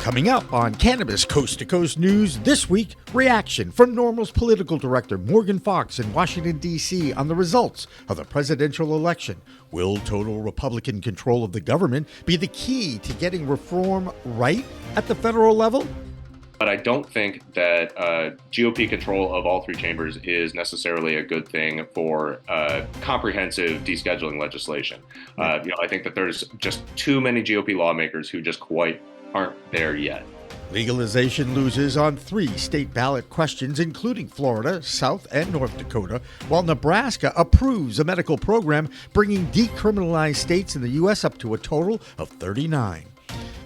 Coming up on Cannabis Coast to Coast News this week, reaction from NORML's political director Morgan Fox in Washington, D.C. on the results of the presidential election. Will total Republican control of the government be the key to getting reform right at the federal level? But I don't think that GOP control of all three chambers is necessarily a good thing for comprehensive descheduling legislation. I think that there's just too many GOP lawmakers who just quite aren't there yet. Legalization loses on 3 state ballot questions, including Florida, South and North Dakota, while Nebraska approves a medical program bringing decriminalized states in the U.S. up to a total of 39.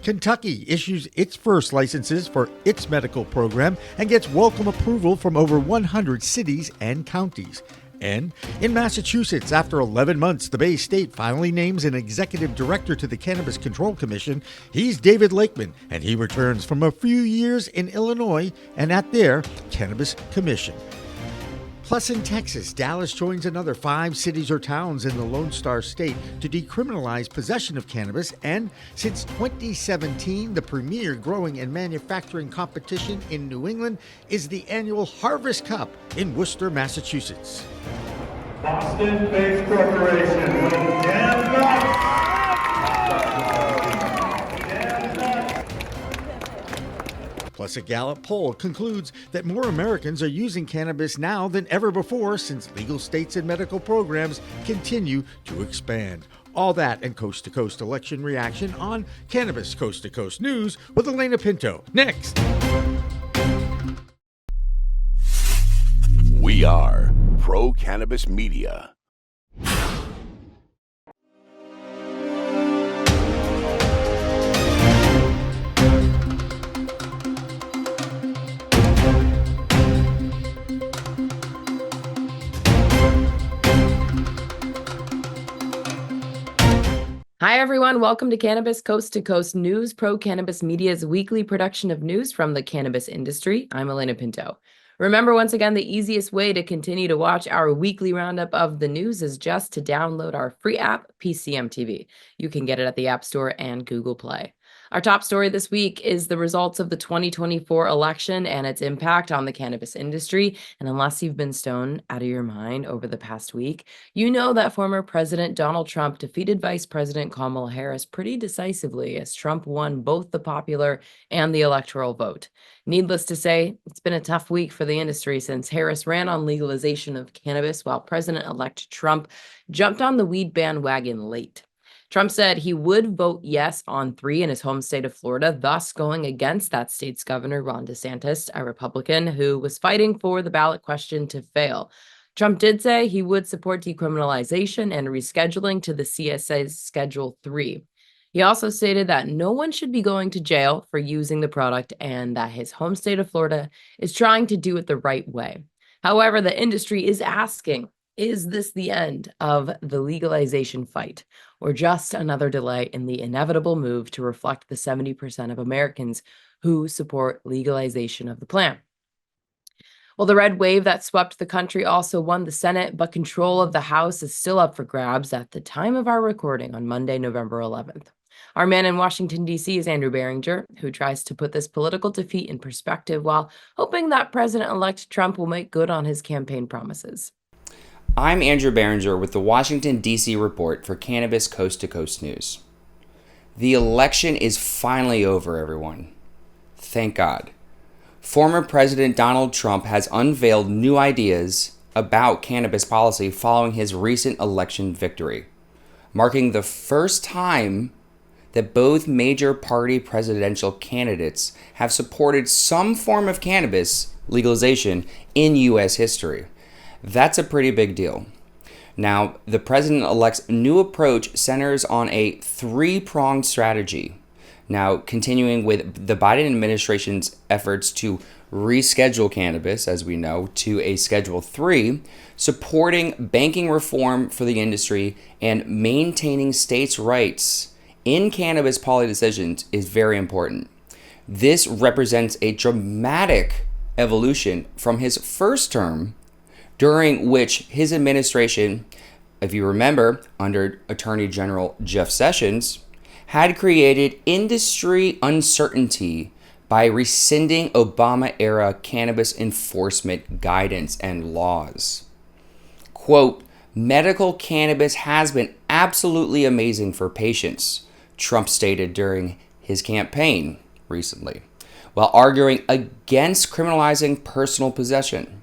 Kentucky issues its first licenses for its medical program and gets welcome approval from over 100 cities and counties. And in Massachusetts, after 11 months, the Bay State finally names an executive director to the Cannabis Control Commission. He's David Lakeman, and he returns from a few years in Illinois and at their Cannabis Commission. Plus, in Texas, Dallas joins another 5 cities or towns in the Lone Star State to decriminalize possession of cannabis. And since 2017, the premier growing and manufacturing competition in New England is the annual Harvest Cup in Worcester, Massachusetts. Boston-based corporation with Canada. Plus, a Gallup poll concludes that more Americans are using cannabis now than ever before since legal states and medical programs continue to expand. All that and coast-to-coast election reaction on Cannabis Coast to Coast News with Alaina Pinto. Next. We are Pro Cannabis Media. Hi, everyone. Welcome to Cannabis Coast to Coast News, Pro Cannabis Media's weekly production of news from the cannabis industry. I'm Alaina Pinto. Remember, once again, the easiest way to continue to watch our weekly roundup of the news is just to download our free app, PCM TV. You can get it at the App Store and Google Play. Our top story this week is the results of the 2024 election and its impact on the cannabis industry. And unless you've been stoned out of your mind over the past week, you know that former President Donald Trump defeated Vice President Kamala Harris pretty decisively as Trump won both the popular and the electoral vote. Needless to say, it's been a tough week for the industry since Harris ran on legalization of cannabis while President-elect Trump jumped on the weed bandwagon late. Trump said he would vote yes on 3 in his home state of Florida, thus going against that state's governor, Ron DeSantis, a Republican who was fighting for the ballot question to fail. Trump did say he would support decriminalization and rescheduling to the CSA's Schedule 3. He also stated that no one should be going to jail for using the product and that his home state of Florida is trying to do it the right way. However, the industry is asking, is this the end of the legalization fight, or just another delay in the inevitable move to reflect the 70% of Americans who support legalization of the plant? Well, the red wave that swept the country also won the Senate, but control of the House is still up for grabs at the time of our recording on Monday, November 11th. Our man in Washington, D.C. is Andrew Behringer, who tries to put this political defeat in perspective while hoping that President-elect Trump will make good on his campaign promises. I'm Andrew Behringer with the Washington, D.C. report for Cannabis Coast to Coast News. The election is finally over, everyone. Thank God. Former President Donald Trump has unveiled new ideas about cannabis policy following his recent election victory, marking the first time that both major party presidential candidates have supported some form of cannabis legalization in U.S. history. That's a pretty big deal. Now, the president-elect's new approach centers on a 3-pronged strategy. Now, continuing with the Biden administration's efforts to reschedule cannabis, as we know, to a Schedule 3, supporting banking reform for the industry, and maintaining states' rights in cannabis policy decisions is very important. This represents a dramatic evolution from his first term, during which his administration, if you remember, under Attorney General Jeff Sessions, had created industry uncertainty by rescinding Obama-era cannabis enforcement guidance and laws. Quote, medical cannabis has been absolutely amazing for patients, Trump stated during his campaign recently, while arguing against criminalizing personal possession.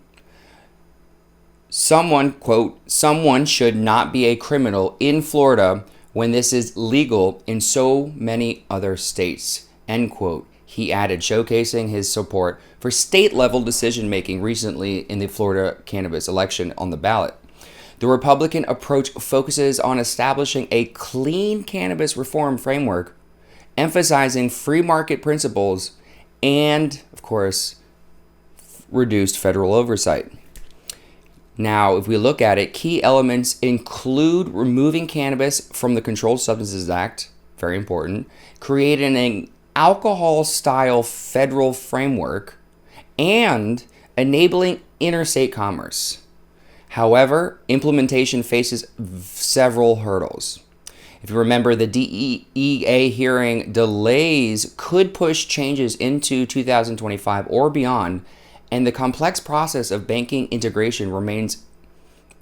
Someone, quote, someone should not be a criminal in Florida when this is legal in so many other states, end quote. He added, showcasing his support for state-level decision-making recently in the Florida cannabis election on the ballot. The Republican approach focuses on establishing a clean cannabis reform framework, emphasizing free market principles and, of course, reduced federal oversight. Now, if we look at it, key elements include removing cannabis from the Controlled Substances Act, very important, creating an alcohol-style federal framework, and enabling interstate commerce. However, implementation faces several hurdles. If you remember, the DEA hearing delays could push changes into 2025 or beyond, and the complex process of banking integration remains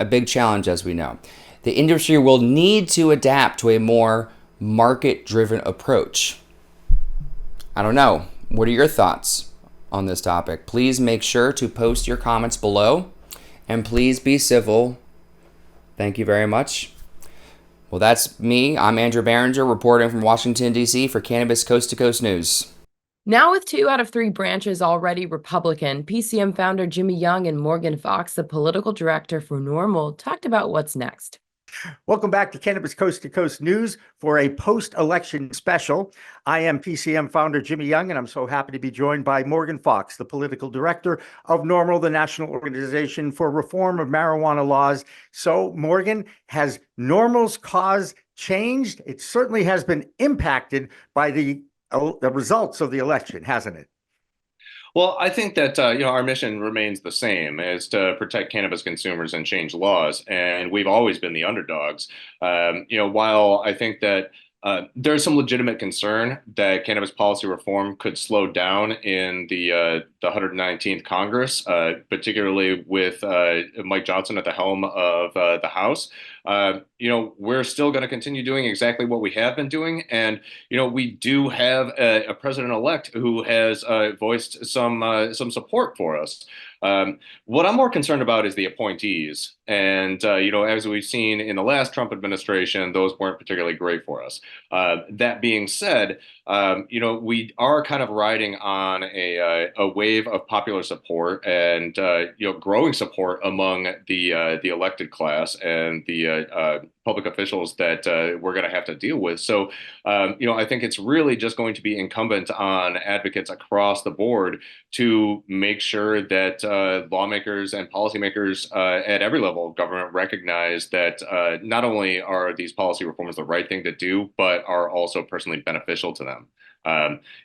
a big challenge, as we know. The industry will need to adapt to a more market-driven approach. I don't know. What are your thoughts on this topic? Please make sure to post your comments below, and please be civil. Thank you very much. Well, that's me. I'm Andrew Behringer, reporting from Washington, D.C. for Cannabis Coast to Coast News. Now, with 2 out of 3 branches already Republican, PCM founder Jimmy Young and Morgan Fox, the political director for NORML, talked about what's next. Welcome back to Cannabis Coast to Coast News for a post-election special. I am PCM founder Jimmy Young, and I'm so happy to be joined by Morgan Fox, the political director of NORML, the National Organization for Reform of Marijuana Laws. So, Morgan, has NORML's cause changed? It certainly has been impacted by the results of the election, hasn't it? Well, I think that our mission remains the same, is to protect cannabis consumers and change laws, and we've always been the underdogs. While I think that there's some legitimate concern that cannabis policy reform could slow down in the 119th Congress, particularly with Mike Johnson at the helm of the House. We're still going to continue doing exactly what we have been doing. And, we do have a president-elect who has voiced some support for us. What I'm more concerned about is the appointees. And, as we've seen in the last Trump administration, those weren't particularly great for us. That being said, we are kind of riding on a wave of popular support and, growing support among the elected class and the public officials that we're going to have to deal with. So, I think it's really just going to be incumbent on advocates across the board to make sure that lawmakers and policymakers at every level of government recognize that not only are these policy reforms the right thing to do, but are also personally beneficial to them.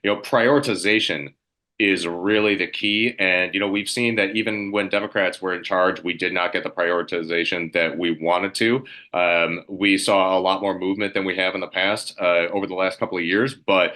Prioritization is really the key. And, we've seen that even when Democrats were in charge, we did not get the prioritization that we wanted to. We saw a lot more movement than we have in the past over the last couple of years, but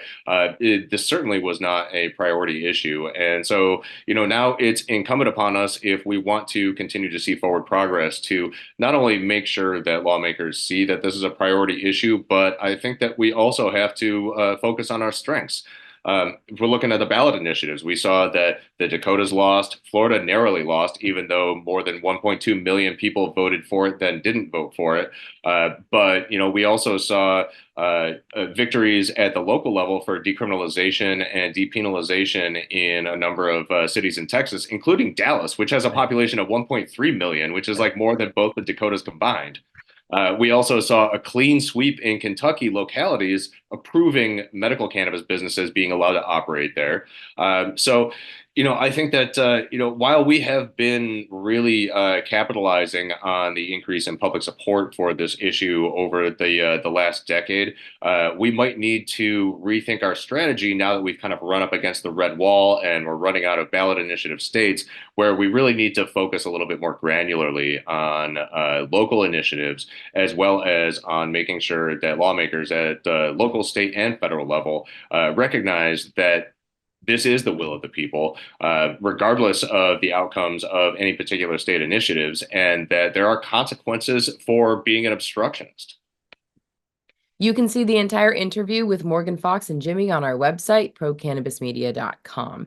this certainly was not a priority issue. And so, now it's incumbent upon us, if we want to continue to see forward progress, to not only make sure that lawmakers see that this is a priority issue, but I think that we also have to focus on our strengths. If we're looking at the ballot initiatives, we saw that the Dakotas lost, Florida narrowly lost, even though more than 1.2 million people voted for it than didn't vote for it. But we also saw victories at the local level for decriminalization and depenalization in a number of cities in Texas, including Dallas, which has a population of 1.3 million, which is like more than both the Dakotas combined. We also saw a clean sweep in Kentucky localities approving medical cannabis businesses being allowed to operate there. So, I think that, while we have been really capitalizing on the increase in public support for this issue over the last decade, we might need to rethink our strategy now that we've kind of run up against the red wall and we're running out of ballot initiative states, where we really need to focus a little bit more granularly on local initiatives, as well as on making sure that lawmakers at the local, state, and federal level recognize that this is the will of the people, regardless of the outcomes of any particular state initiatives, and that there are consequences for being an obstructionist. You can see the entire interview with Morgan Fox and Jimmy on our website, procannabismedia.com.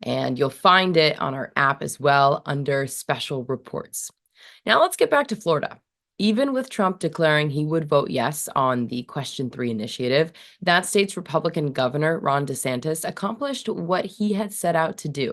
And you'll find it on our app as well under special reports. Now let's get back to Florida. Even with Trump declaring he would vote yes on the Question 3 initiative, that state's Republican governor, Ron DeSantis, accomplished what he had set out to do: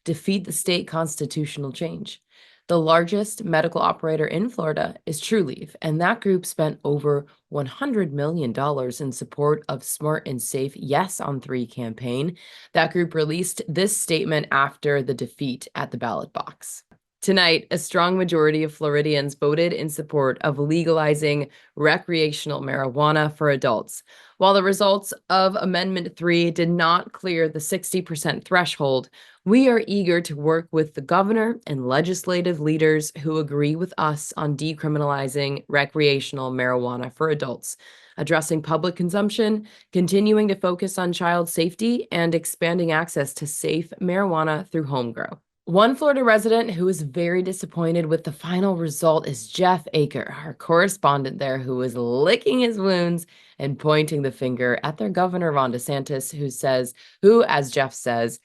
defeat the state constitutional change. The largest medical operator in Florida is Trulieve, and that group spent over $100 million in support of Smart and Safe Yes on 3 campaign. That group released this statement after the defeat at the ballot box. Tonight, a strong majority of Floridians voted in support of legalizing recreational marijuana for adults. While the results of Amendment 3 did not clear the 60% threshold, we are eager to work with the governor and legislative leaders who agree with us on decriminalizing recreational marijuana for adults, addressing public consumption, continuing to focus on child safety, and expanding access to safe marijuana through home grow. One Florida resident who is very disappointed with the final result is Jeff Aker, our correspondent there, who is licking his wounds and pointing the finger at their governor, Ron DeSantis, who, as Jeff says,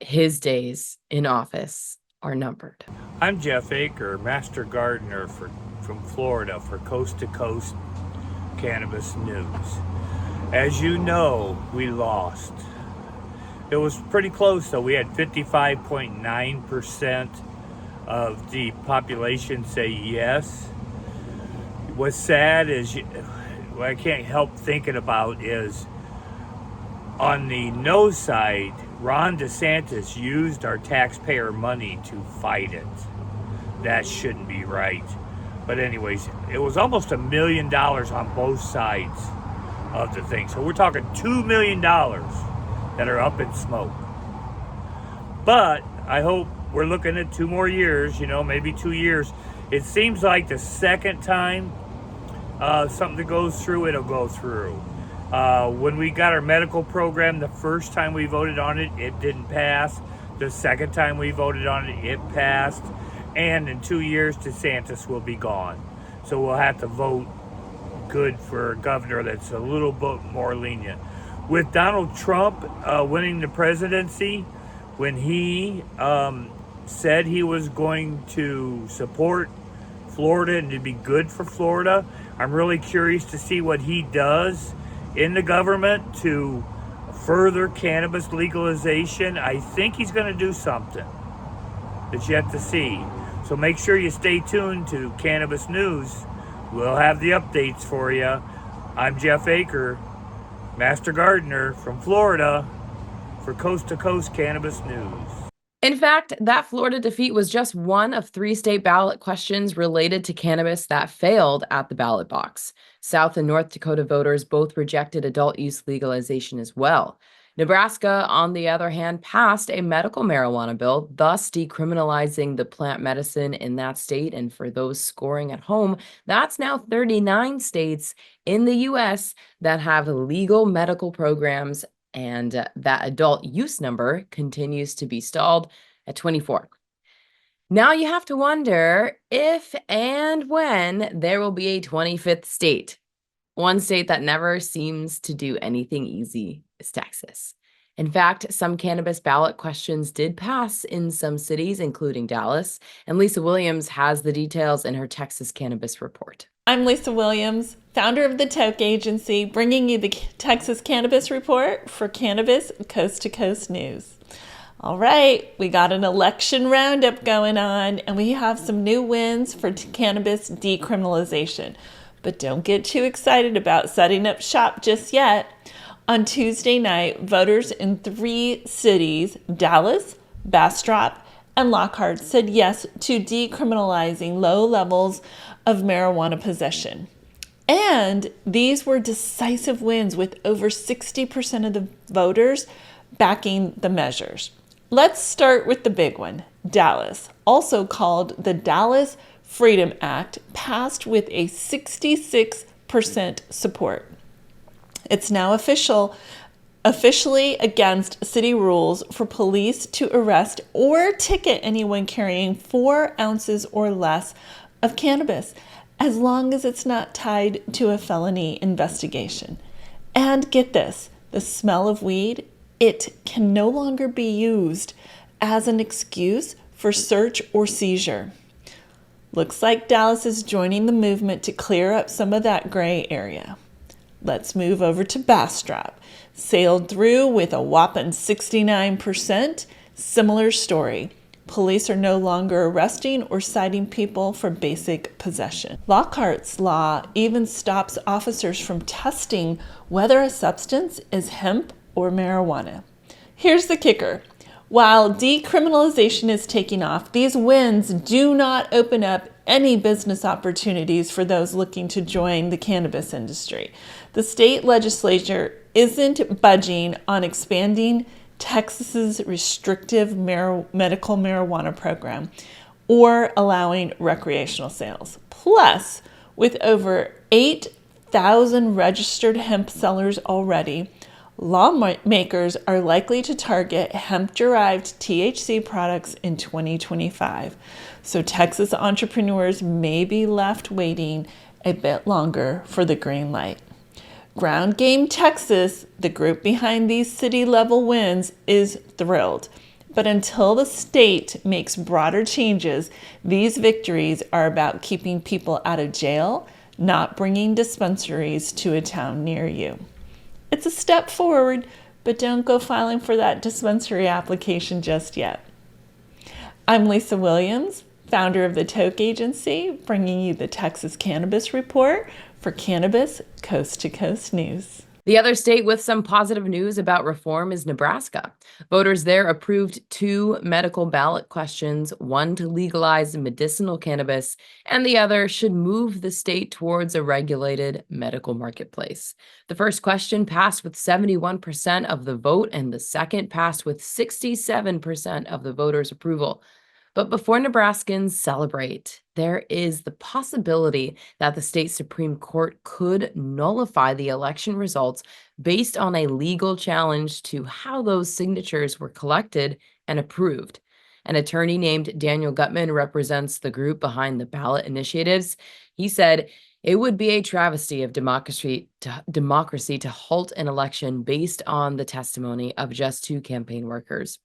his days in office are numbered. I'm Jeff Aker, Master Gardener from Florida for Coast to Coast Cannabis News. As you know, we lost. It was pretty close, though. We had 55.9% of the population say yes. What's sad is, what I can't help thinking about is, on the no side, Ron DeSantis used our taxpayer money to fight it. That shouldn't be right. But anyways, it was almost $1 million on both sides of the thing. So we're talking $2 million that are up in smoke. But I hope we're looking at 2 more years, maybe 2 years. It seems like the second time something goes through, it'll go through. When we got our medical program, the first time we voted on it, it didn't pass. The second time we voted on it, it passed. And in 2 years, DeSantis will be gone. So we'll have to vote good for a governor that's a little bit more lenient. With Donald Trump winning the presidency, when he said he was going to support Florida and to be good for Florida, I'm really curious to see what he does in the government to further cannabis legalization. I think he's going to do something that's yet to see. So make sure you stay tuned to Cannabis News. We'll have the updates for you. I'm Jeff Aker, Master Gardener from Florida for Coast to Coast Cannabis News. In fact, that Florida defeat was just one of 3 state ballot questions related to cannabis that failed at the ballot box. South and North Dakota voters both rejected adult use legalization as well. Nebraska, on the other hand, passed a medical marijuana bill, thus decriminalizing the plant medicine in that state. And for those scoring at home, that's now 39 states in the U.S. that have legal medical programs, and that adult use number continues to be stalled at 24. Now you have to wonder if and when there will be a 25th state. One state that never seems to do anything easy is Texas. In fact, some cannabis ballot questions did pass in some cities, including Dallas, and Lisa Williams has the details in her Texas Cannabis Report. I'm Lisa Williams, founder of the Toke Agency, bringing you the Texas Cannabis Report for Cannabis Coast to Coast News. All right, we got an election roundup going on, and we have some new wins for cannabis decriminalization. But don't get too excited about setting up shop just yet. On Tuesday night, voters in 3 cities, Dallas, Bastrop and Lockhart said yes to decriminalizing low levels of marijuana possession. And these were decisive wins with over 60% of the voters backing the measures. Let's start with the big one. Dallas, also called the Dallas Freedom Act, passed with a 66% support. It's now officially against city rules for police to arrest or ticket anyone carrying 4 ounces or less of cannabis, as long as it's not tied to a felony investigation. And get this, the smell of weed, it can no longer be used as an excuse for search or seizure. Looks like Dallas is joining the movement to clear up some of that gray area. Let's move over to Bastrop. Sailed through with a whopping 69%. Similar story. Police are no longer arresting or citing people for basic possession. Lockhart's law even stops officers from testing whether a substance is hemp or marijuana. Here's the kicker. While decriminalization is taking off, these wins do not open up any business opportunities for those looking to join the cannabis industry. The state legislature isn't budging on expanding Texas's restrictive medical marijuana program or allowing recreational sales. Plus, with over 8,000 registered hemp sellers already, lawmakers are likely to target hemp-derived THC products in 2025. So Texas entrepreneurs may be left waiting a bit longer for the green light. Ground Game Texas, the group behind these city-level wins, is thrilled. But until the state makes broader changes, these victories are about keeping people out of jail, not bringing dispensaries to a town near you. It's a step forward, but don't go filing for that dispensary application just yet. I'm Lisa Williams, founder of the Toke Agency, bringing you the Texas Cannabis Report for Cannabis Coast to Coast News. The other state with some positive news about reform is Nebraska. Voters there approved 2 medical ballot questions, one to legalize medicinal cannabis, and the other should move the state towards a regulated medical marketplace. The first question passed with 71% of the vote, and the second passed with 67% of the voters' approval. But before Nebraskans celebrate, there is the possibility that the state Supreme Court could nullify the election results based on a legal challenge to how those signatures were collected and approved. An attorney named Daniel Gutman represents the group behind the ballot initiatives. He said, "It would be a travesty of democracy to halt an election based on the testimony of just 2 campaign workers."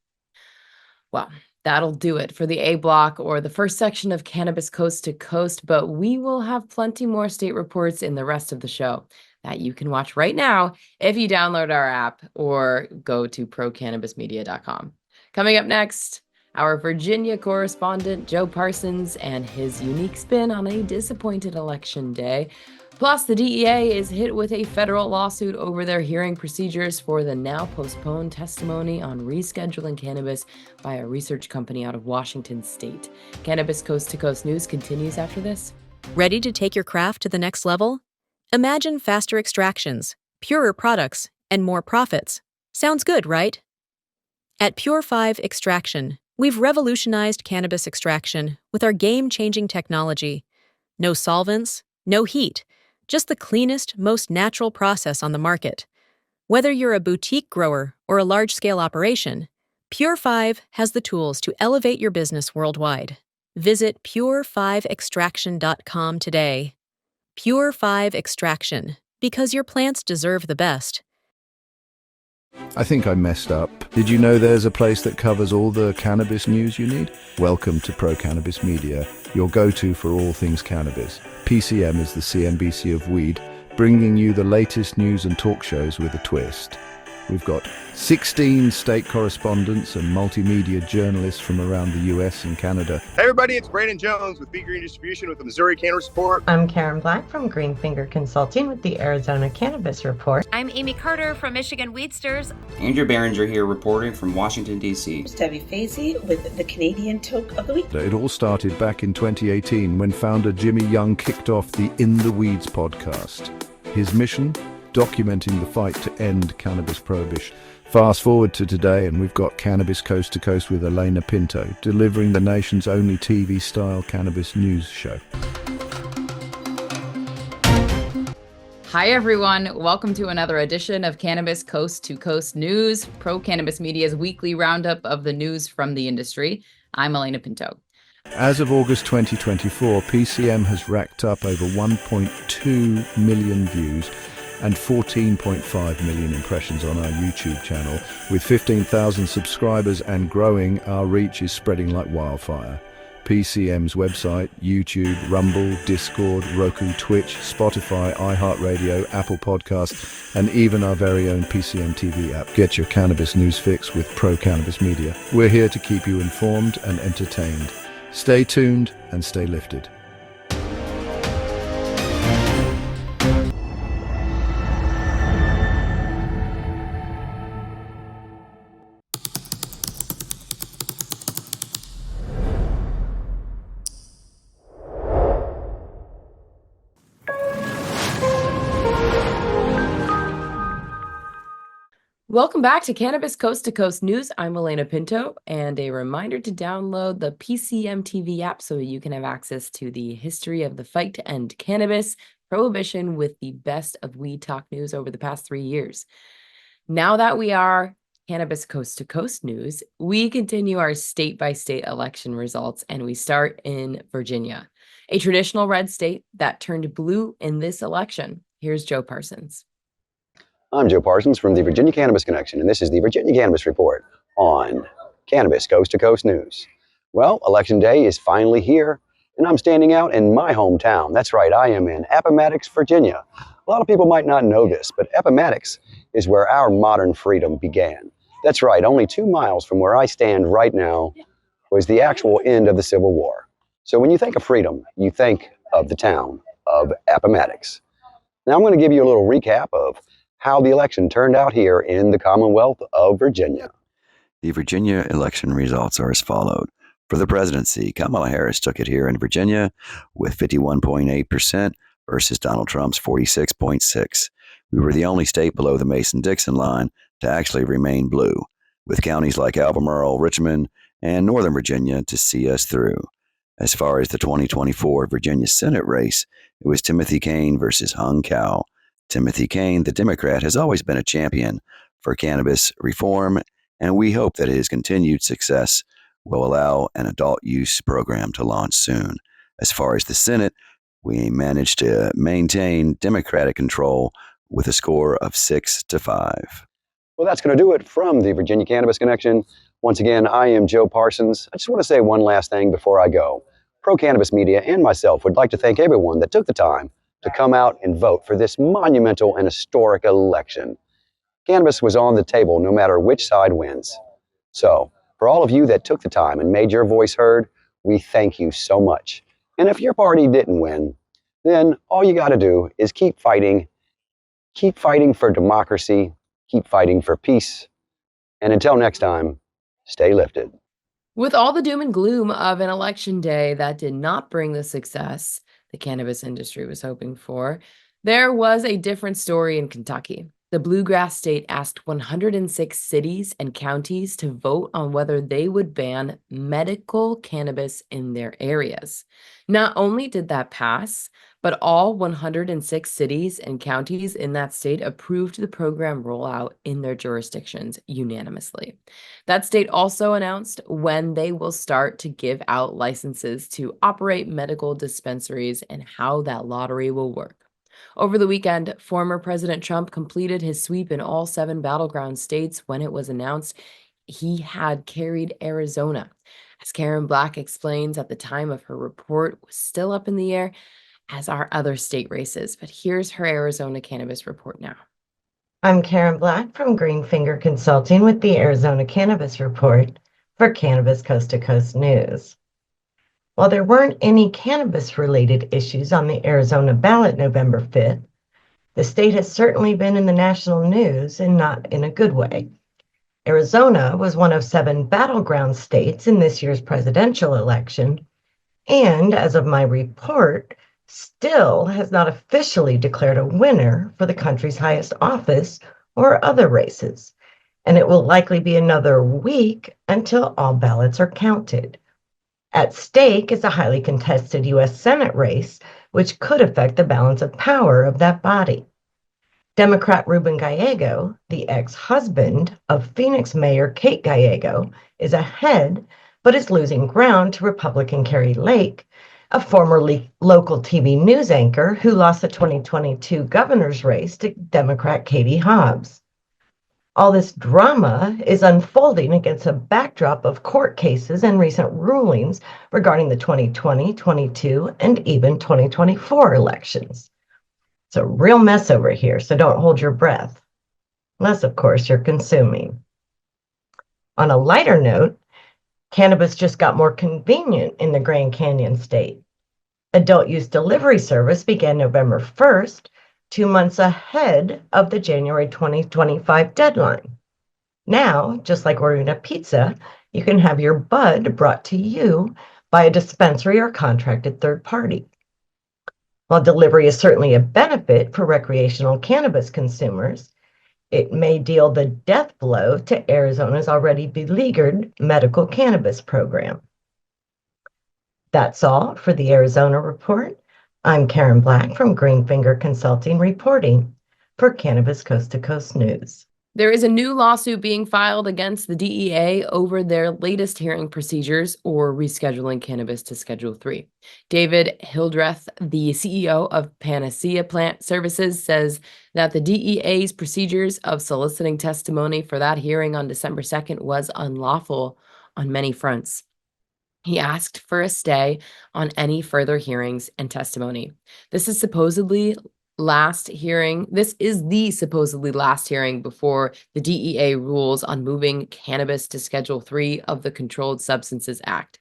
Well, that'll do it for the A block or the first section of Cannabis Coast to Coast, but we will have plenty more state reports in the rest of the show that you can watch right now if you download our app or go to procannabismedia.com. Coming up next, our Virginia correspondent Joe Parsons and his unique spin on a disappointed election day. Plus, the DEA is hit with a federal lawsuit over their hearing procedures for the now postponed testimony on rescheduling cannabis by a research company out of Washington state. Cannabis Coast to Coast News continues after this. Ready to take your craft to the next level? Imagine faster extractions, purer products, and more profits. Sounds good, right? At Pure 5 Extraction, we've revolutionized cannabis extraction with our game-changing technology. No solvents, no heat. Just the cleanest, most natural process on the market. Whether you're a boutique grower or a large-scale operation, Pure 5 has the tools to elevate your business worldwide. Visit pure5extraction.com today. Pure 5 Extraction, because your plants deserve the best. I think I messed up. Did you know there's a place that covers all the cannabis news you need? Welcome to Pro Cannabis Media, your go-to for all things cannabis. PCM is the CNBC of weed, bringing you the latest news and talk shows with a twist. We've got 16 state correspondents and multimedia journalists from around the US and Canada. Hey everybody, it's Brandon Jones with Be Green Distribution with the Missouri Cannabis Report. I'm Karen Black from Greenfinger Consulting with the Arizona Cannabis Report. I'm Amie Carter from Michigan Weedsters. Andrew Behringer here reporting from Washington, D.C. Debi Facey with the Canadian Toke of the Week. It all started back in 2018 when founder Jimmy Young kicked off the In the Weeds podcast. His mission? Documenting the fight to end cannabis prohibition. Fast forward to today and we've got Cannabis Coast to Coast with Alaina Pinto, delivering the nation's only TV-style cannabis news show. Hi, everyone. Welcome to another edition of Cannabis Coast to Coast News, Pro Cannabis Media's weekly roundup of the news from the industry. I'm Alaina Pinto. As of August 2024, PCM has racked up over 1.2 million views and 14.5 million impressions on our YouTube channel. With 15,000 subscribers and growing, our reach is spreading like wildfire. PCM's website, YouTube, Rumble, Discord, Roku, Twitch, Spotify, iHeartRadio, Apple Podcasts, and even our very own PCM TV app. Get your cannabis news fix with Pro Cannabis Media. We're here to keep you informed and entertained. Stay tuned and stay lifted. Welcome back to Cannabis Coast to Coast News. I'm Alaina Pinto, and a reminder to download the PCM TV app so you can have access to the history of the fight to end cannabis prohibition with the best of weed talk news over the past 3 years. Now that we are Cannabis Coast to Coast News, we continue our state-by-state election results, and we start in Virginia, a traditional red state that turned blue in this election. Here's Joe Parsons. I'm Joe Parsons from the Virginia Cannabis Connection, and this is the Virginia Cannabis Report on Cannabis Coast to Coast News. Well, Election Day is finally here, and I'm standing out in my hometown. That's right, I am in Appomattox, Virginia. A lot of people might not know this, but Appomattox is where our modern freedom began. That's right, only 2 miles from where I stand right now was the actual end of the Civil War. So when you think of freedom, you think of the town of Appomattox. Now I'm going to give you a little recap of how the election turned out here in the Commonwealth of Virginia. The Virginia election results are as followed. For the presidency, Kamala Harris took it here in Virginia with 51.8% versus Donald Trump's 46.6%. We were the only state below the Mason-Dixon line to actually remain blue, with counties like Albemarle, Richmond, and Northern Virginia to see us through. As far as the 2024 Virginia Senate race, it was Timothy Kaine versus Hung Cao. Timothy Kaine, the Democrat, has always been a champion for cannabis reform, and we hope that his continued success will allow an adult use program to launch soon. As far as the Senate, we managed to maintain Democratic control with a score of 6-5. Well, that's going to do it from the Virginia Cannabis Connection. Once again, I am Joe Parsons. I just want to say one last thing before I go. Pro Cannabis Media and myself would like to thank everyone that took the time to come out and vote for this monumental and historic election. Cannabis was on the table no matter which side wins. So, for all of you that took the time and made your voice heard, we thank you so much. And if your party didn't win, then all you got to do is keep fighting for democracy, keep fighting for peace. And until next time, stay lifted. With all the doom and gloom of an election day that did not bring the success the cannabis industry was hoping for, there was a different story in Kentucky. The Bluegrass State asked 106 cities and counties to vote on whether they would ban medical cannabis in their areas. Not only did that pass, but all 106 cities and counties in that state approved the program rollout in their jurisdictions unanimously. That state also announced when they will start to give out licenses to operate medical dispensaries and how that lottery will work. Over the weekend, former President Trump completed his sweep in all 7 battleground states when it was announced he had carried Arizona. As Karen Black explains, at the time of her report was still up in the air, as are other state races. But here's her Arizona cannabis report now. I'm Karen Black from Greenfinger Consulting with the Arizona Cannabis Report for Cannabis Coast to Coast News. While there weren't any cannabis-related issues on the Arizona ballot November 5th, the state has certainly been in the national news and not in a good way. Arizona was one of 7 battleground states in this year's presidential election, and as of my report, still has not officially declared a winner for the country's highest office or other races, and it will likely be another week until all ballots are counted. At stake is a highly contested U.S. Senate race, which could affect the balance of power of that body. Democrat Ruben Gallego, the ex-husband of Phoenix Mayor Kate Gallego, is ahead, but is losing ground to Republican Carrie Lake, a former local TV news anchor who lost the 2022 governor's race to Democrat Katie Hobbs. All this drama is unfolding against a backdrop of court cases and recent rulings regarding the 2020, 22, and even 2024 elections. It's a real mess over here, so don't hold your breath. Unless, of course, you're consuming. On a lighter note, cannabis just got more convenient in the Grand Canyon state. Adult use delivery service began November 1st, 2 months ahead of the January 2025 deadline. Now, just like ordering a pizza, you can have your bud brought to you by a dispensary or contracted third party. While delivery is certainly a benefit for recreational cannabis consumers, it may deal the death blow to Arizona's already beleaguered medical cannabis program. That's all for the Arizona Report. I'm Karen Black from Greenfinger Consulting reporting for Cannabis Coast to Coast News. There is a new lawsuit being filed against the DEA over their latest hearing procedures or rescheduling cannabis to Schedule 3. David Hildreth, the CEO of Panacea Plant Services, says that the DEA's procedures of soliciting testimony for that hearing on December 2nd was unlawful on many fronts. He asked for a stay on any further hearings and testimony. This is the supposedly last hearing before the DEA rules on moving cannabis to Schedule 3 of the Controlled Substances Act.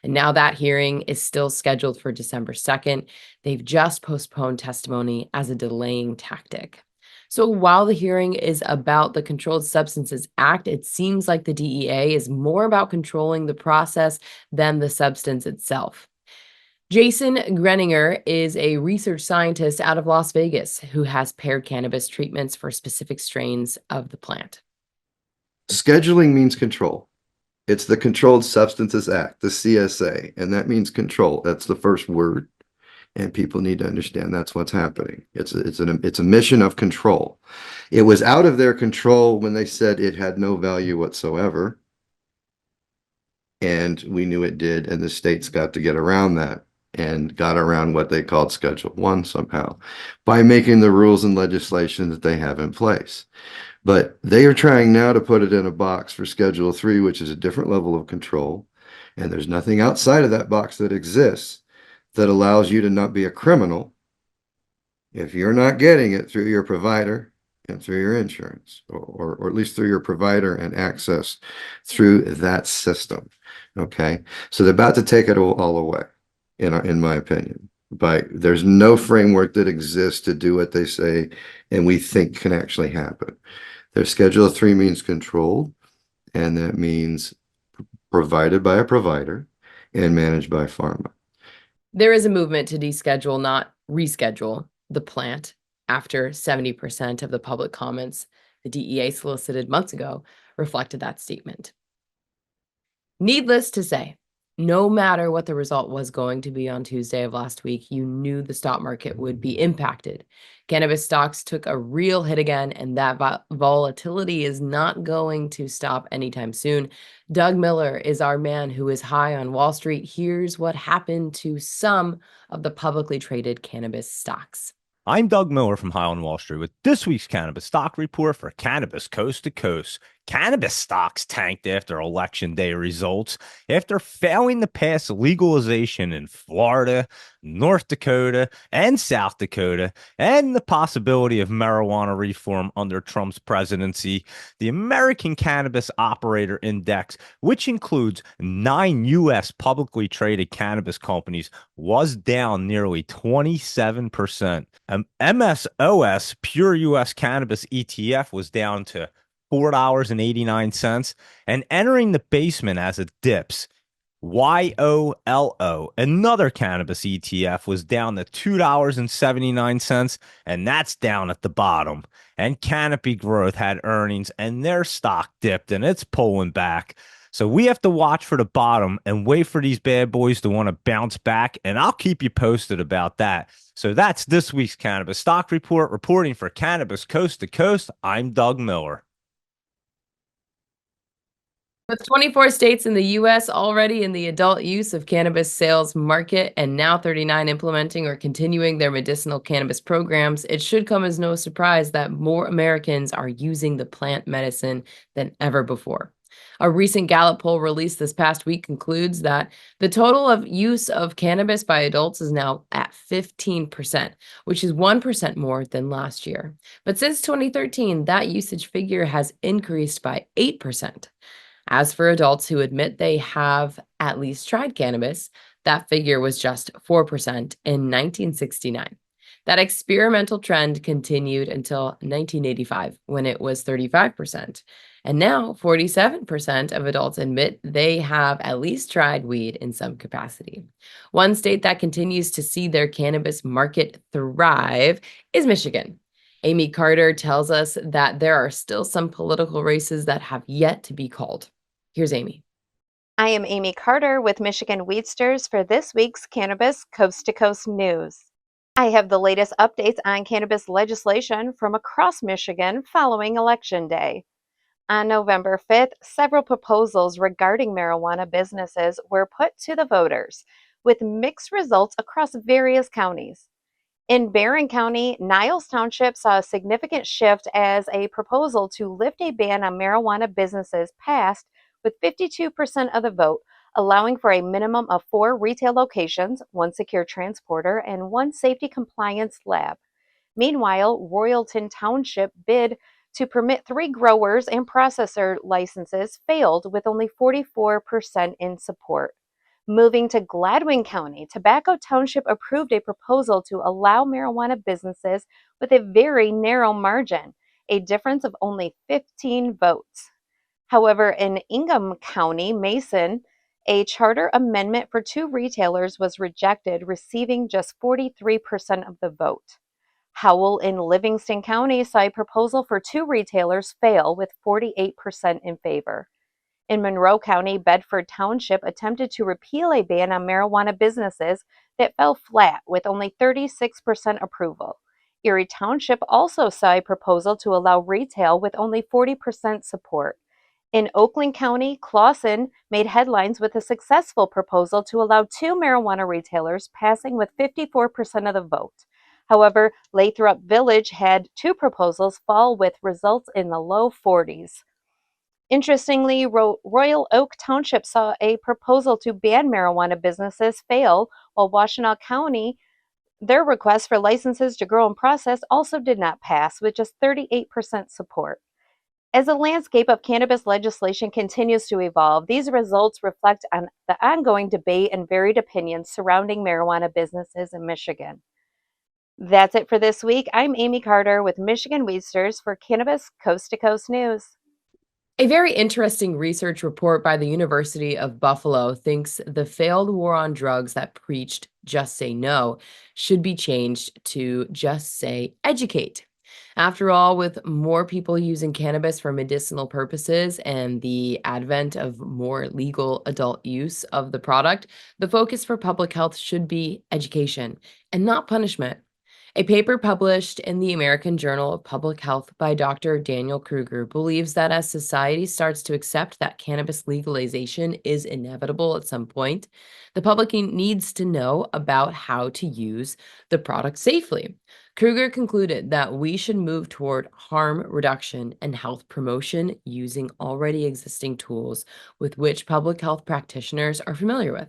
And now that hearing is still scheduled for December 2nd. They've just postponed testimony as a delaying tactic. So while the hearing is about the Controlled Substances Act, it seems like the DEA is more about controlling the process than the substance itself. Jason Behringer is a research scientist out of Las Vegas who has paired cannabis treatments for specific strains of the plant. Scheduling means control. It's the Controlled Substances Act, the CSA, and that means control. That's the first word. And people need to understand that's what's happening. It's a mission of control. It was out of their control when they said it had no value whatsoever. And we knew it did, and the states got to get around that and got around what they called Schedule 1 somehow by making the rules and legislation that they have in place. But they are trying now to put it in a box for Schedule 3, which is a different level of control. And there's nothing outside of that box that exists that allows you to not be a criminal if you're not getting it through your provider and through your insurance, or at least through your provider and access through that system. Okay, so they're about to take it all away, in my opinion. There's no framework that exists to do what they say and we think can actually happen. Their Schedule 3 means controlled, and that means provided by a provider and managed by pharma. There is a movement to deschedule, not reschedule, the plant after 70% of the public comments the DEA solicited months ago reflected that statement. Needless to say, no matter what the result was going to be on Tuesday of last week, you knew the stock market would be impacted. Cannabis stocks took a real hit again, and that volatility is not going to stop anytime soon. Doug Miller is our man who is high on Wall Street. Here's what happened to some of the publicly traded cannabis stocks. I'm Doug Miller from High on Wall Street with this week's Cannabis Stock Report for Cannabis Coast to Coast. Cannabis stocks tanked after Election Day results after failing to pass legalization in Florida, North Dakota, and South Dakota, and the possibility of marijuana reform under Trump's presidency. The American Cannabis Operator Index, which includes 9 U.S. publicly traded cannabis companies, was down nearly 27%. MSOS Pure U.S. Cannabis ETF was down to $4.89, and entering the basement as it dips. YOLO, another cannabis ETF, was down to $2.79, and that's down at the bottom. And Canopy Growth had earnings, and their stock dipped, and it's pulling back. So we have to watch for the bottom and wait for these bad boys to want to bounce back, and I'll keep you posted about that. So that's this week's Cannabis Stock Report. Reporting for Cannabis Coast to Coast, I'm Doug Miller. With 24 states in the U.S. already in the adult use of cannabis sales market and now 39 implementing or continuing their medicinal cannabis programs, it should come as no surprise that more Americans are using the plant medicine than ever before. A recent Gallup poll released this past week concludes that the total of use of cannabis by adults is now at 15%, which is 1% more than last year. But since 2013, that usage figure has increased by 8%. As for adults who admit they have at least tried cannabis, that figure was just 4% in 1969. That experimental trend continued until 1985, when it was 35%. And now 47% of adults admit they have at least tried weed in some capacity. One state that continues to see their cannabis market thrive is Michigan. Amie Carter tells us that there are still some political races that have yet to be called. Here's Amie. I am Amie Carter with Michigan Weedsters for this week's Cannabis Coast to Coast News. I have the latest updates on cannabis legislation from across Michigan following Election Day. On November 5th, several proposals regarding marijuana businesses were put to the voters, with mixed results across various counties. In Barron County, Niles Township saw a significant shift as a proposal to lift a ban on marijuana businesses passed with 52% of the vote, allowing for a minimum of 4 retail locations, 1 secure transporter, and 1 safety compliance lab. Meanwhile, Royalton Township bid to permit 3 growers and processor licenses failed with only 44% in support. Moving to Gladwin County, Tobacco Township approved a proposal to allow marijuana businesses with a very narrow margin, a difference of only 15 votes. However, in Ingham County, Mason, a charter amendment for 2 retailers was rejected, receiving just 43% of the vote. Howell in Livingston County saw a proposal for 2 retailers fail with 48% in favor. In Monroe County, Bedford Township attempted to repeal a ban on marijuana businesses that fell flat with only 36% approval. Erie Township also saw a proposal to allow retail with only 40% support. In Oakland County, Clawson made headlines with a successful proposal to allow 2 marijuana retailers, passing with 54% of the vote. However, Lathrop Village had 2 proposals fall with results in the low 40s. Interestingly, Royal Oak Township saw a proposal to ban marijuana businesses fail, while Washtenaw County, their request for licenses to grow and process also did not pass, with just 38% support. As the landscape of cannabis legislation continues to evolve, these results reflect on the ongoing debate and varied opinions surrounding marijuana businesses in Michigan. That's it for this week. I'm Amie Carter with Michigan Weedsters for Cannabis Coast to Coast News. A very interesting research report by the University of Buffalo thinks the failed war on drugs that preached just say no should be changed to just say educate. After all, with more people using cannabis for medicinal purposes and the advent of more legal adult use of the product, the focus for public health should be education and not punishment. A paper published in the American Journal of Public Health by Dr. Daniel Kruger believes that as society starts to accept that cannabis legalization is inevitable at some point, the public needs to know about how to use the product safely. Kruger concluded that we should move toward harm reduction and health promotion using already existing tools with which public health practitioners are familiar with.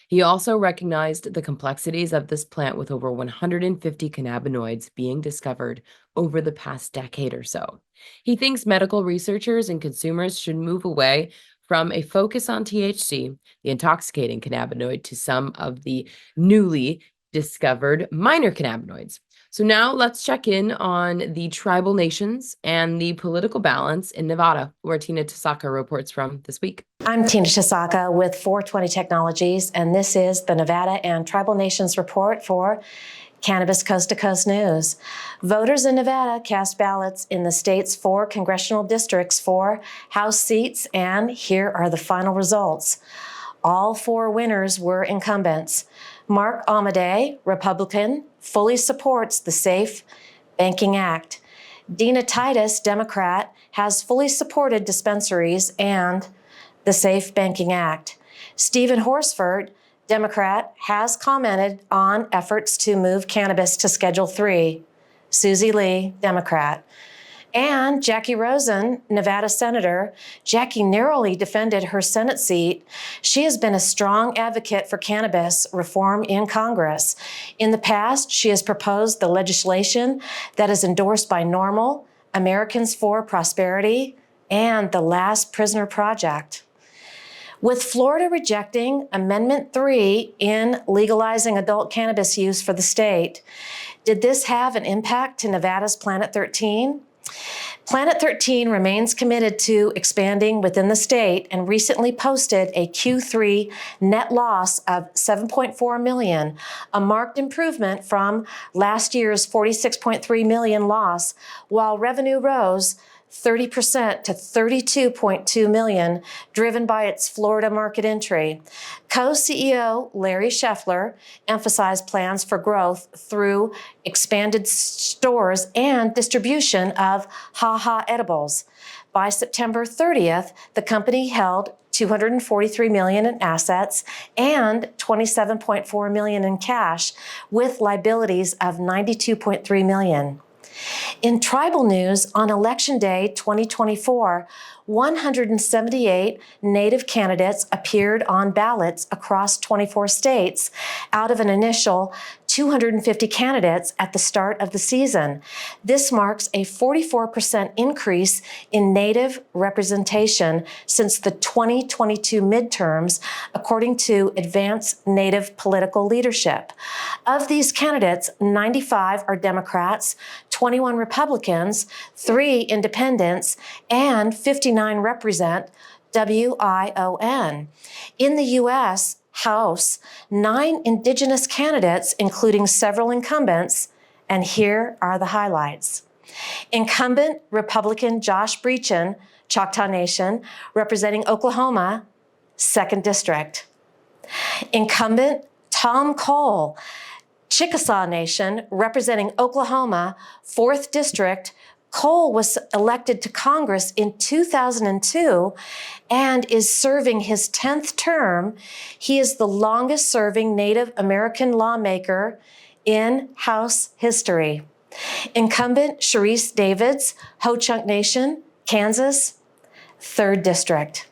He also recognized the complexities of this plant with over 150 cannabinoids being discovered over the past decade or so. He thinks medical researchers and consumers should move away from a focus on THC, the intoxicating cannabinoid, to some of the newly discovered minor cannabinoids. So now let's check in on the tribal nations and the political balance in Nevada, where Tina Tasaka reports from this week. I'm Tina Tasaka with 420 Technologies, and this is the Nevada and Tribal Nations report for Cannabis Coast to Coast News. Voters in Nevada cast ballots in the state's 4 congressional districts for House seats, and here are the final results. All 4 winners were incumbents. Mark Amade, Republican, fully supports the Safe Banking Act. Dina Titus, Democrat, has fully supported dispensaries and the Safe Banking Act. Stephen Horsford, Democrat, has commented on efforts to move cannabis to Schedule III. Susie Lee, Democrat. And Jackie Rosen, Nevada Senator. Jackie narrowly defended her Senate seat. She has been a strong advocate for cannabis reform in Congress. In the past, she has proposed the legislation that is endorsed by NORML, Americans for Prosperity, and the Last Prisoner Project. With Florida rejecting Amendment 3 in legalizing adult cannabis use for the state, did this have an impact to Nevada's Planet 13? Planet 13 remains committed to expanding within the state and recently posted a Q3 net loss of $7.4 million, a marked improvement from last year's $46.3 million loss, while revenue rose 30% to $32.2 million, driven by its Florida market entry. Co-CEO Larry Scheffler emphasized plans for growth through expanded stores and distribution of HaHa edibles. By September 30th, the company held $243 million in assets and $27.4 million in cash, with liabilities of $92.3 million. In tribal news, on Election Day 2024, 178 Native candidates appeared on ballots across 24 states out of an initial 250 candidates at the start of the season. This marks a 44% increase in Native representation since the 2022 midterms, according to Advanced Native Political Leadership. Of these candidates, 95 are Democrats, 21 Republicans, 3 independents, and 59 represent WION. In the U.S. House, 9 indigenous candidates, including several incumbents, and here are the highlights. Incumbent Republican Josh Brisson, Choctaw Nation, representing Oklahoma, 2nd District. Incumbent Tom Cole, Chickasaw Nation, representing Oklahoma, 4th District. Cole was elected to Congress in 2002 and is serving his 10th term. He is the longest serving Native American lawmaker in House history. Incumbent Sharice Davids, Ho-Chunk Nation, Kansas, 3rd District.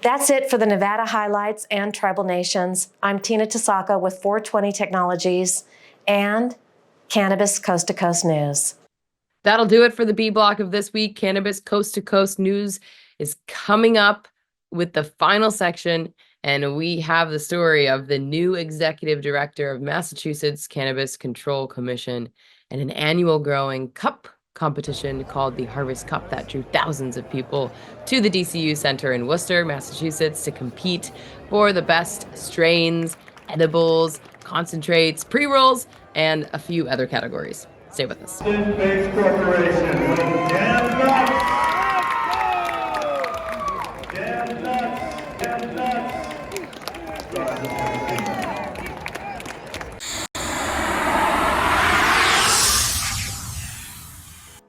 That's it for the Nevada highlights and tribal nations. I'm Tina Tasaka with 420 Technologies and Cannabis Coast to Coast News. That'll do it for the B block of this week. Cannabis Coast to Coast News is coming up with the final section, and we have the story of the new executive director of Massachusetts Cannabis Control Commission and an annual growing cup competition called the Harvest Cup that drew thousands of people to the DCU Center in Worcester, Massachusetts, to compete for the best strains, edibles, concentrates, pre-rolls, and a few other categories. Stay with us. Base Corporation winning damn nuts. Damn nuts. Damn nuts.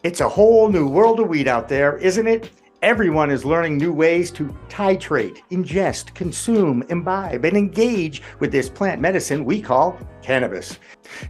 It's a whole new world of weed out there, isn't it? Everyone is learning new ways to titrate, ingest, consume, imbibe, and engage with this plant medicine we call cannabis.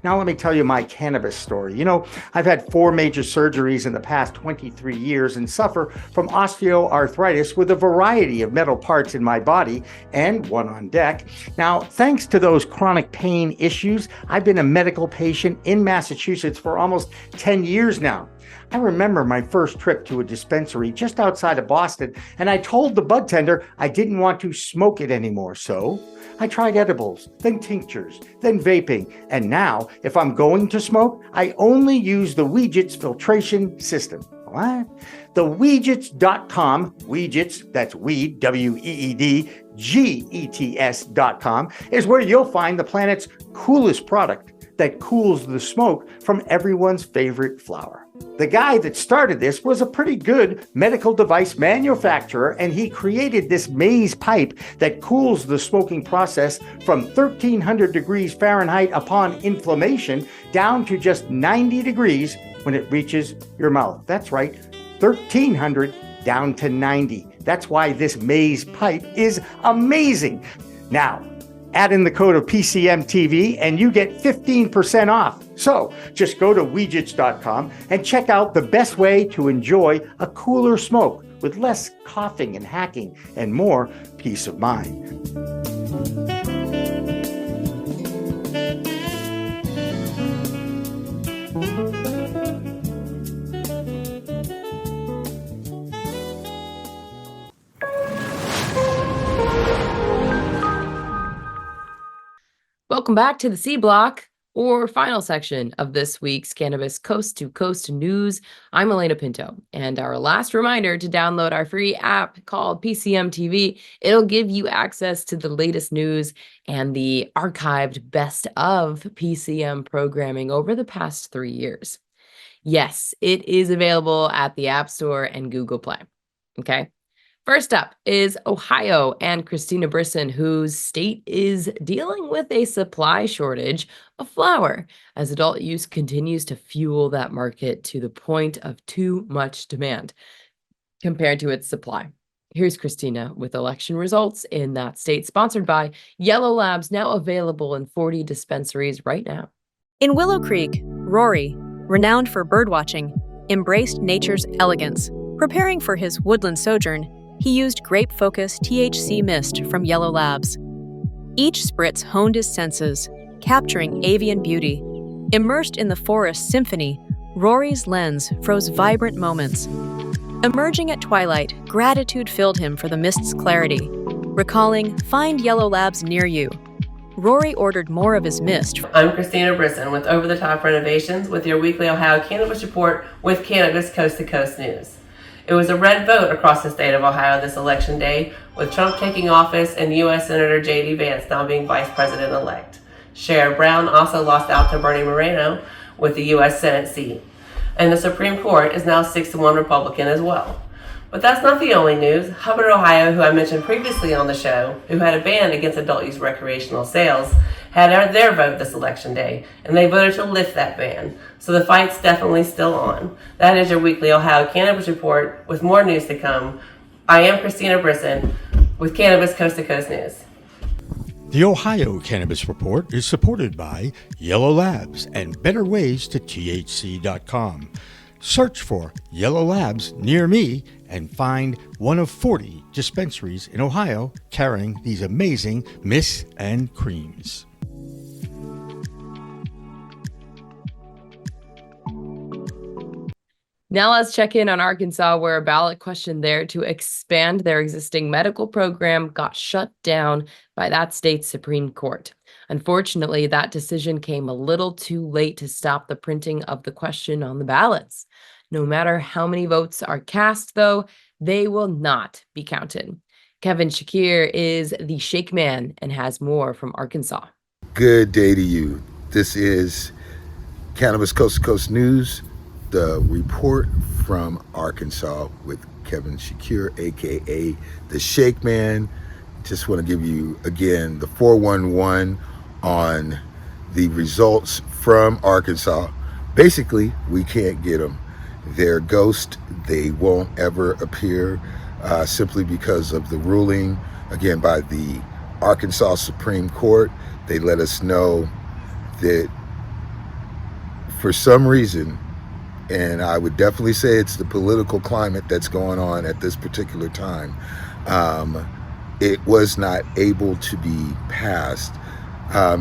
Now, let me tell you my cannabis story. You know, I've had 4 major surgeries in the past 23 years and suffer from osteoarthritis with a variety of metal parts in my body and one on deck. Now, thanks to those chronic pain issues, I've been a medical patient in Massachusetts for almost 10 years now. I remember my first trip to a dispensary just outside of Boston, and I told the bud tender I didn't want to smoke it anymore. So I tried edibles, then tinctures, then vaping, and now if I'm going to smoke, I only use the Weegits filtration system. What? The Weegits.com, Weegits, that's weed, W-E-E-D, G-E-T-S.com, is where you'll find the planet's coolest product that cools the smoke from everyone's favorite flower. The guy that started this was a pretty good medical device manufacturer, and he created this maze pipe that cools the smoking process from 1300 degrees Fahrenheit upon inflammation down to just 90 degrees when it reaches your mouth. That's right, 1300 down to 90. That's why this maze pipe is amazing. Now, add in the code of PCMTV and you get 15% off. So just go to Weegits.com and check out the best way to enjoy a cooler smoke with less coughing and hacking and more peace of mind. Welcome back to the C Block, or final section of this week's Cannabis Coast to Coast News. I'm Alaina Pinto, and our last reminder to download our free app called PCM TV. It'll give you access to the latest news and the archived best of PCM programming over the past 3 years. Yes, it is available at the App Store and Google Play. Okay. First up is Ohio and Christina Brisson, whose state is dealing with a supply shortage of flower as adult use continues to fuel that market to the point of too much demand compared to its supply. Here's Christina with election results in that state, sponsored by Yellow Labs, now available in 40 dispensaries right now. In Willow Creek, Rory, renowned for birdwatching, embraced nature's elegance. Preparing for his woodland sojourn, he used grape-focused THC mist from Yellow Labs. Each spritz honed his senses, capturing avian beauty. Immersed in the forest symphony, Rory's lens froze vibrant moments. Emerging at twilight, gratitude filled him for the mist's clarity. Recalling, find Yellow Labs near you. Rory ordered more of his mist. I'm Christina Brisson with Over the Top Renovations with your weekly Ohio Cannabis Report with Cannabis Coast to Coast News. It was a red vote across the state of Ohio this election day, with Trump taking office and U.S. Senator J.D. Vance now being vice president-elect. Sherrod Brown also lost out to Bernie Moreno with the U.S. Senate seat. And the Supreme Court is now 6-1 Republican as well. But that's not the only news. Hubbard, Ohio, who I mentioned previously on the show, who had a ban against adult use recreational sales, had their vote this election day, and they voted to lift that ban. So the fight's definitely still on. That is your weekly Ohio Cannabis Report, with more news to come. I am Christina Brisson with Cannabis Coast to Coast News. The Ohio Cannabis Report is supported by Yellow Labs and BetterWaysToTHC.com. Search for Yellow Labs near me and find one of 40 dispensaries in Ohio carrying these amazing mists and creams. Now let's check in on Arkansas, where a ballot question there to expand their existing medical program got shut down by that state's Supreme Court. Unfortunately, that decision came a little too late to stop the printing of the question on the ballots. No matter how many votes are cast, though, they will not be counted. Kevin Shakir is the Shake Man and has more from Arkansas. Good day to you. This is Cannabis Coast to Coast News, the report from Arkansas with Kevin Shakir, aka the Shake Man. Just want to give you again the 411 on the results from Arkansas. Basically, we can't get them. They're ghost. They won't ever appear simply because of the ruling, again, by the Arkansas Supreme Court. They let us know that for some reason, and I would definitely say it's the political climate that's going on at this particular time, it was not able to be passed.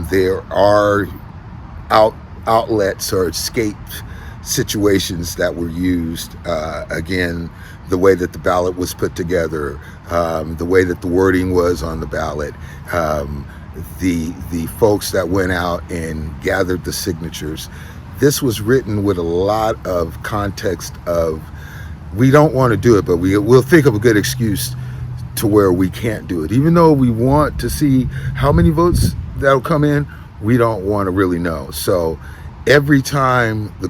There are outlets or escape situations that were used. Again, the way that the ballot was put together, the way that the wording was on the ballot, the folks that went out and gathered the signatures. This was written with a lot of context of, we don't want to do it, but we'll think of a good excuse to where we can't do it. Even though we want to see how many votes that'll come in, we don't want to really know. So every time the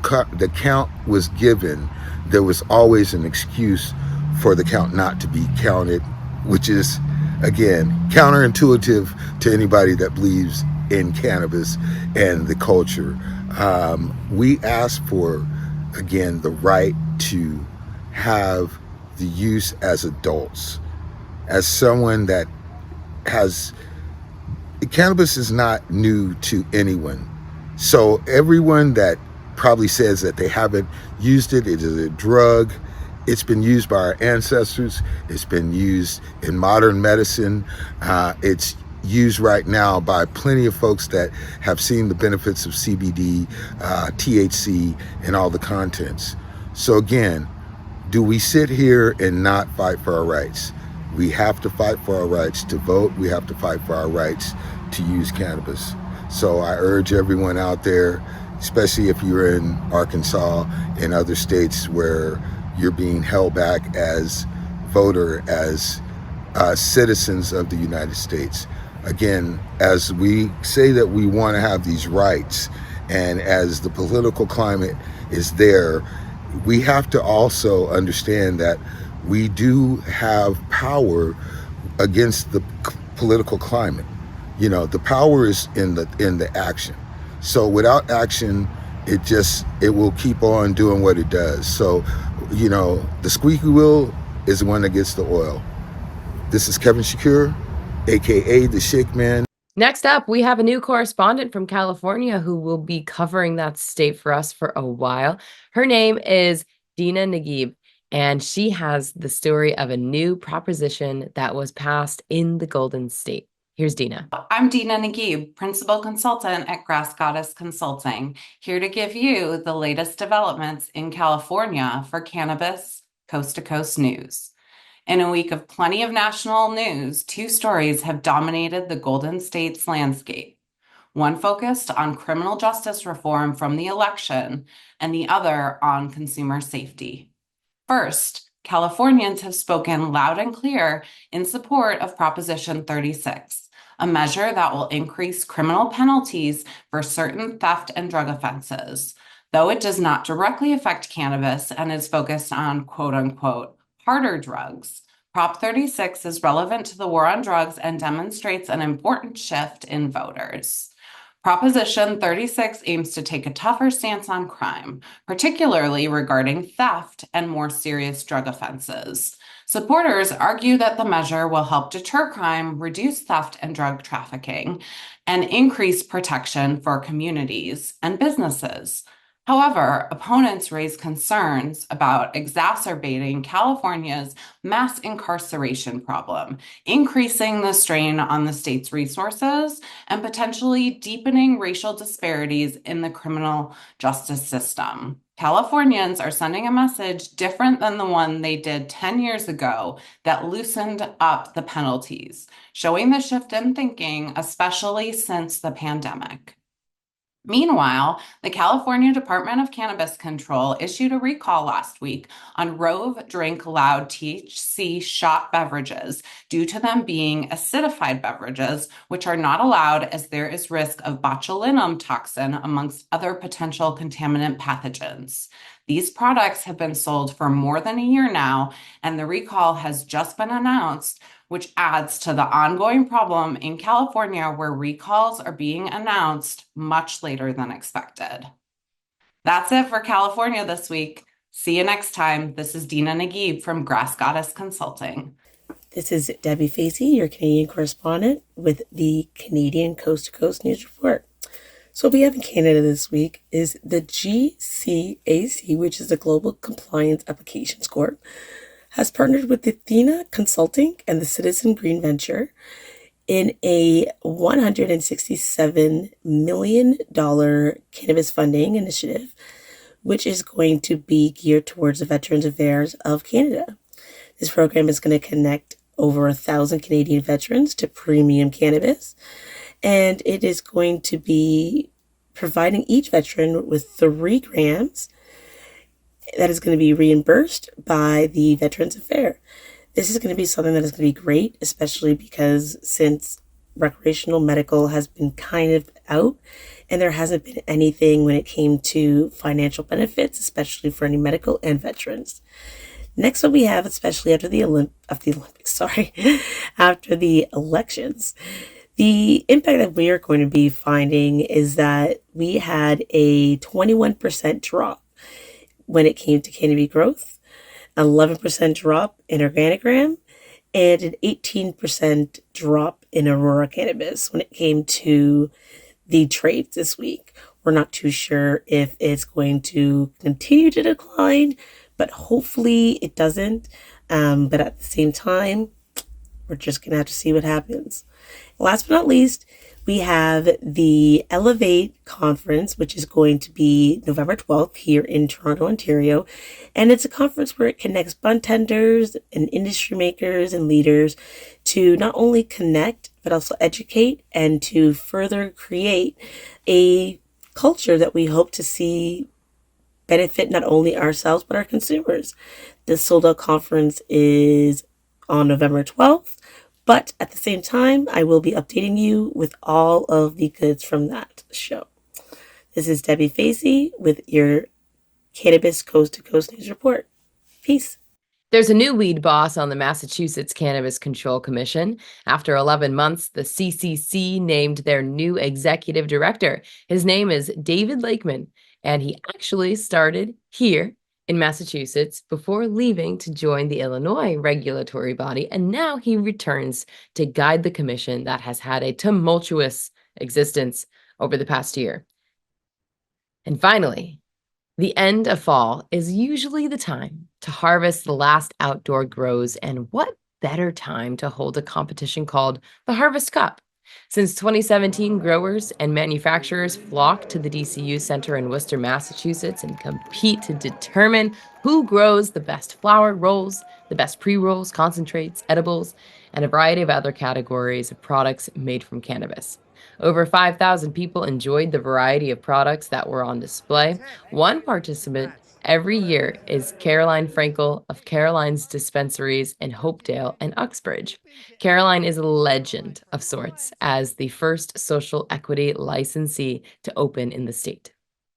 count was given, there was always an excuse for the count not to be counted, which is, again, counterintuitive to anybody that believes in cannabis and the culture. We ask for, again, the right to have the use as adults. As someone that has, cannabis is not new to anyone. So everyone that probably says that they haven't used it, it is a drug. It's been used by our ancestors. It's been used in modern medicine. It's used right now by plenty of folks that have seen the benefits of CBD, THC, and all the contents. So again, do we sit here and not fight for our rights? We have to fight for our rights to vote. We have to fight for our rights to use cannabis. So I urge everyone out there, especially if you're in Arkansas and other states where you're being held back as voter, as citizens of the United States. Again, as we say that we want to have these rights, and as the political climate is there, we have to also understand that we do have power against the political climate. You know, the power is in the action. So without action, it will keep on doing what it does. So, you know, the squeaky wheel is the one that gets the oil. This is Kevin Shakir, aka the Shake Man. Next up, we have a new correspondent from California who will be covering that state for us for a while. Her name is Dina Nagib, and she has the story of a new proposition that was passed in the Golden State. Here's Dina. I'm Dina Nagib, Principal Consultant at Grass Goddess Consulting, here to give you the latest developments in California for Cannabis Coast to Coast News. In a week of plenty of national news, two stories have dominated the Golden State's landscape. One focused on criminal justice reform from the election, and the other on consumer safety. First, Californians have spoken loud and clear in support of Proposition 36, a measure that will increase criminal penalties for certain theft and drug offenses, though it does not directly affect cannabis and is focused on quote-unquote harder drugs. Prop 36 is relevant to the war on drugs and demonstrates an important shift in voters. Proposition 36 aims to take a tougher stance on crime, particularly regarding theft and more serious drug offenses. Supporters argue that the measure will help deter crime, reduce theft and drug trafficking, and increase protection for communities and businesses. However, opponents raise concerns about exacerbating California's mass incarceration problem, increasing the strain on the state's resources, and potentially deepening racial disparities in the criminal justice system. Californians are sending a message different than the one they did 10 years ago that loosened up the penalties, showing the shift in thinking, especially since the pandemic. Meanwhile, the California Department of Cannabis Control issued a recall last week on Rove Drink Loud THC shot beverages due to them being acidified beverages, which are not allowed as there is risk of botulinum toxin amongst other potential contaminant pathogens. These products have been sold for more than a year now, and the recall has just been announced, which adds to the ongoing problem in California where recalls are being announced much later than expected. That's it for California this week. See you next time. This is Dina Nagib from Grass Goddess Consulting. This is Debi Facey, your Canadian correspondent with the Canadian Coast to Coast News Report. So what we have in Canada this week is the GCAC, which is the Global Compliance Applications Corp, has partnered with the Dina Consulting and the Citizen Green Venture in a $167 million cannabis funding initiative, which is going to be geared towards the Veterans Affairs of Canada. This program is going to connect over 1,000 Canadian veterans to premium cannabis, and it is going to be providing each veteran with 3 grams that is going to be reimbursed by the Veterans Affairs. This is going to be something that is going to be great, especially because since recreational medical has been kind of out and there hasn't been anything when it came to financial benefits, especially for any medical and veterans. Next, what we have, especially after the after the elections, the impact that we are going to be finding is that we had a 21% drop when it came to cannabis growth, 11% drop in organogram, and an 18% drop in Aurora cannabis when it came to the trades this week. We're not too sure if it's going to continue to decline, but hopefully it doesn't. But at the same time, we're just going to have to see what happens. Last but not least, we have the Elevate conference, which is going to be November 12th here in Toronto, Ontario. And it's a conference where it connects budtenders and industry makers and leaders to not only connect, but also educate and to further create a culture that we hope to see benefit not only ourselves, but our consumers. The sold out conference is on November 12th. But at the same time, I will be updating you with all of the goods from that show. This is Debi Facey with your Cannabis Coast to Coast News Report. Peace. There's a new weed boss on the Massachusetts Cannabis Control Commission. After 11 months, the CCC named their new executive director. His name is David Lakeman, and he actually started here in Massachusetts before leaving to join the Illinois regulatory body, and now he returns to guide the commission that has had a tumultuous existence over the past year. And finally, the end of fall is usually the time to harvest the last outdoor grows, and what better time to hold a competition called the Harvest Cup? Since 2017, growers and manufacturers flock to the DCU Center in Worcester, Massachusetts, and compete to determine who grows the best flower rolls, the best pre-rolls, concentrates, edibles, and a variety of other categories of products made from cannabis. Over 5,000 people enjoyed the variety of products that were on display. One participant every year is Caroline Frankel of Caroline's Dispensaries in Hopedale and Uxbridge. Caroline is a legend of sorts as the first social equity licensee to open in the state.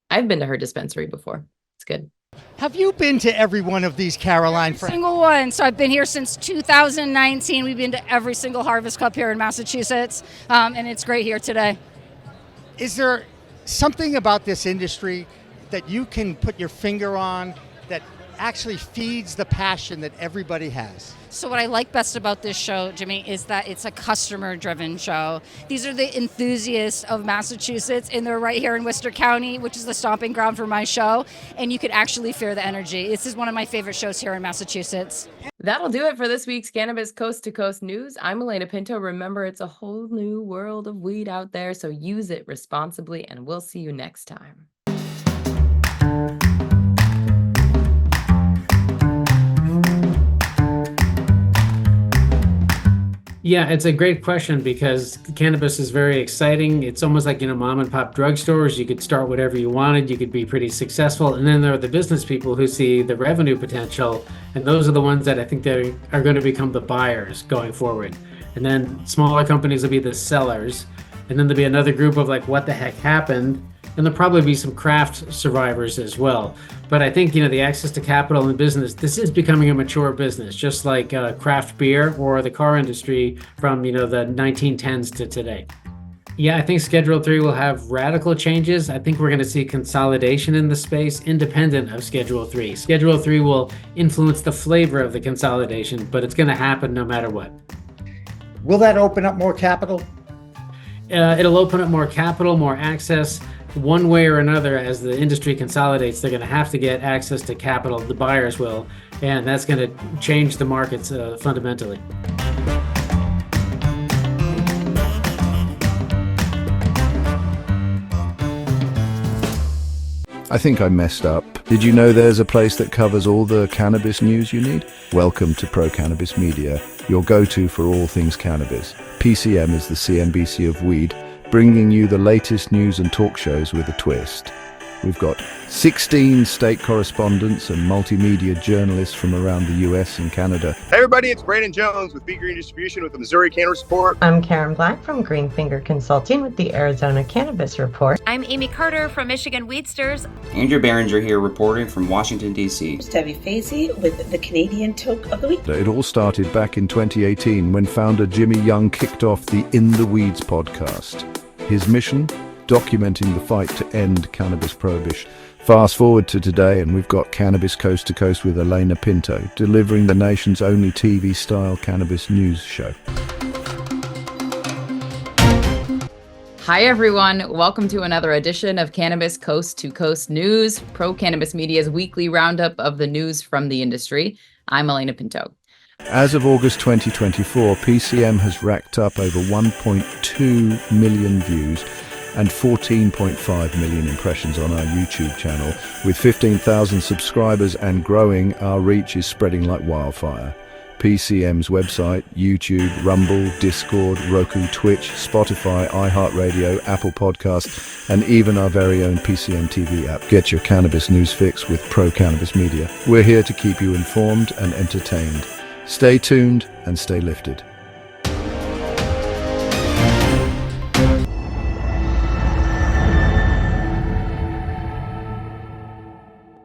I've been to her dispensary before. It's good. Have you been to every one of these Caroline Every single one. So I've been here since 2019. We've been to every single Harvest Cup here in Massachusetts, and it's great here today. Is there something about this industry that you can put your finger on that actually feeds the passion that everybody has? So what I like best about this show, Jimmy, is that it's a customer-driven show. These are the enthusiasts of Massachusetts, and they're right here in Worcester County, which is the stomping ground for my show, and you could actually feel the energy. This is one of my favorite shows here in Massachusetts. That'll do it for this week's Cannabis Coast to Coast News. I'm Alaina Pinto. Remember, it's a whole new world of weed out there, so use it responsibly, and we'll see you next time. Yeah, it's a great question because cannabis is very exciting. It's almost like, mom and pop drugstores. You could start whatever you wanted. You could be pretty successful. And then there are the business people who see the revenue potential. And those are the ones that I think that are going to become the buyers going forward. And then smaller companies will be the sellers. And then there'll be another group of like, what the heck happened? And there'll probably be some craft survivors as well. But I think, the access to capital and business, this is becoming a mature business, just like craft beer or the car industry from, the 1910s to today. Yeah, I think Schedule 3 will have radical changes. I think we're going to see consolidation in the space independent of Schedule 3. Schedule 3 will influence the flavor of the consolidation, but it's going to happen no matter what. Will that open up more capital? It'll open up more capital, more access. One way or another, as the industry consolidates, they're going to have to get access to capital. The buyers will, and that's going to change the markets fundamentally. I think I messed up. Did you know there's a place that covers all the cannabis news you need? Welcome to Pro Cannabis Media, your go-to for all things cannabis. PCM is the CNBC of weed, bringing you the latest news and talk shows with a twist. We've got 16 state correspondents and multimedia journalists from around the US and Canada. Hey everybody, it's Brandon Jones with Be Green Distribution with the Missouri Cannabis Report. I'm Karen Black from Green Finger Consulting with the Arizona Cannabis Report. I'm Amie Carter from Michigan Weedsters. Andrew Behringer here reporting from Washington, D.C. Debi Facey with the Canadian Toke of the Week. It all started back in 2018 when founder Jimmy Young kicked off the In the Weeds podcast. His mission? Documenting the fight to end cannabis prohibition. Fast forward to today and we've got Cannabis Coast to Coast with Alaina Pinto, delivering the nation's only TV-style cannabis news show. Hi everyone, welcome to another edition of Cannabis Coast to Coast News, Pro Cannabis Media's weekly roundup of the news from the industry. I'm Alaina Pinto. As of August 2024, PCM has racked up over 1.2 million views and 14.5 million impressions on our YouTube channel. With 15,000 subscribers and growing, our reach is spreading like wildfire. PCM's website, YouTube, Rumble, Discord, Roku, Twitch, Spotify, iHeartRadio, Apple Podcasts, and even our very own PCM TV app. Get your cannabis news fix with Pro Cannabis Media. We're here to keep you informed and entertained. Stay tuned and stay lifted.